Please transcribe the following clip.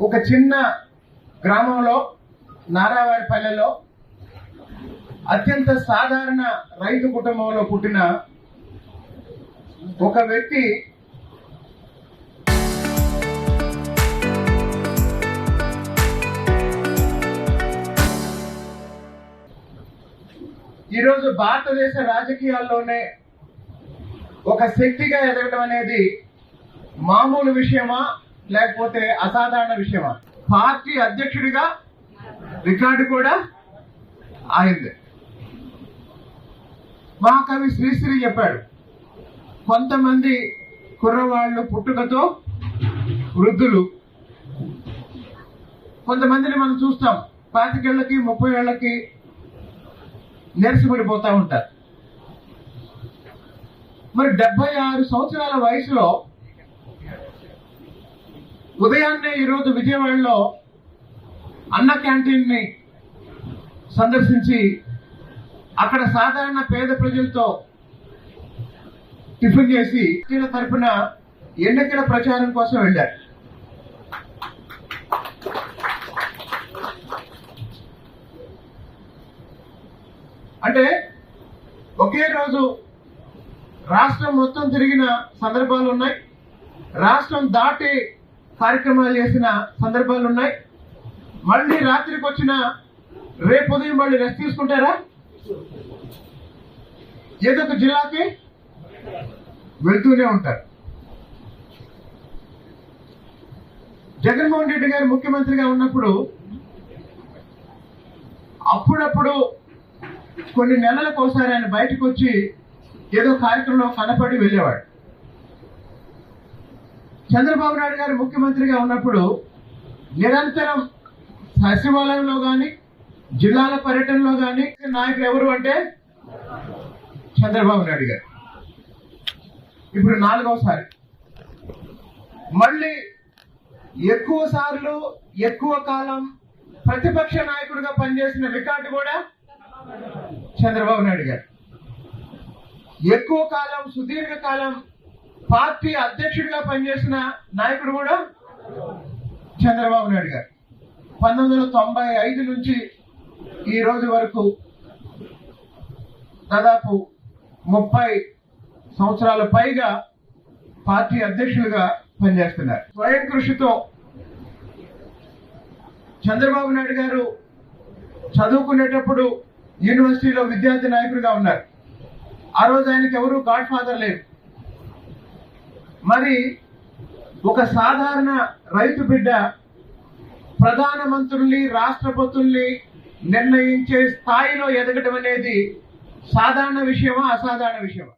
ఒక చిన్న గ్రామంలో నారావారిపల్లెలో అత్యంత సాధారణ రైతు కుటుంబంలో పుట్టిన ఒక వ్యక్తి ఈరోజు భారతదేశ రాజకీయాల్లోనే ఒక శక్తిగా ఎదగడం అనేది మామూలు విషయమా లేకపోతే అసాధారణ విషయమా? పార్టీ అధ్యక్షుడిగా రికార్డు కూడా ఆయింది. మహాకవి శ్రీశ్రీ చెప్పాడు, కొంతమంది కుర్రవాళ్ళు పుట్టుకతో వృద్ధులు, కొంతమందిని మనం చూస్తాం 25 ఏళ్లకి 30 ఏళ్లకి నెరసిపడిపోతా ఉంటారు. మరి 76 సంవత్సరాల వయసులో ఉదయాన్నే ఈరోజు విజయవాడలో అన్న క్యాంటీన్ ని సందర్శించి అక్కడ సాధారణ పేద ప్రజలతో టిఫిన్ చేసి తరపున ఎన్నికల ప్రచారం కోసం వెళ్ళారు. అంటే ఒకే రోజు రాష్ట్రం మొత్తం తిరిగిన సందర్భాలు ఉన్నాయి, రాష్ట్రం దాటి కార్యక్రమాలు చేసిన సందర్భాలు ఉన్నాయి. మళ్ళీ రాత్రికి వచ్చిన రేపు ఉదయం మళ్ళీ రెస్ట్ తీసుకుంటారా? ఏదో ఒక జిల్లాకి వెళ్తూనే ఉంటారు. జగన్మోహన్ రెడ్డి గారు ముఖ్యమంత్రిగా ఉన్నప్పుడు అప్పుడప్పుడు కొన్ని నెలలకు ఒకసారి ఆయన బయటకు వచ్చి ఏదో కార్యక్రమంలో కనపడి వెళ్ళేవాడు. చంద్రబాబు నాయుడు గారు ముఖ్యమంత్రిగా ఉన్నప్పుడు నిరంతరం సచివాలయంలో కానీ జిల్లాల పర్యటనలో కానీ నాయకులు ఎవరు అంటే చంద్రబాబు నాయుడు గారు. ఇప్పుడు 4వసారి మళ్ళీ ఎక్కువ సార్లు ఎక్కువ కాలం ప్రతిపక్ష నాయకుడిగా పనిచేసిన రికార్డు కూడా చంద్రబాబు నాయుడు గారు. ఎక్కువ కాలం సుదీర్ఘ కాలం పార్టీ అధ్యక్షుడిగా పనిచేసిన నాయకుడు కూడా చంద్రబాబు నాయుడు గారు. 1995 నుంచి ఈ రోజు వరకు దాదాపు 30 సంవత్సరాల పైగా పార్టీ అధ్యక్షులుగా పనిచేస్తున్నారు. స్వయం కృషితో చంద్రబాబు నాయుడు గారు చదువుకునేటప్పుడు యూనివర్సిటీలో విద్యార్థి నాయకుడిగా ఉన్నారు. ఆ రోజు ఆయనకి ఎవరు గాడ్ ఫాదర్ లేరు. మరి ఒక సాధారణ రైతు బిడ్డ ప్రధానమంత్రుల్ని రాష్ట్రపతుల్ని నిర్ణయించే స్థాయిలో ఎదగడం అనేది సాధారణ విషయమా అసాధారణ విషయమా?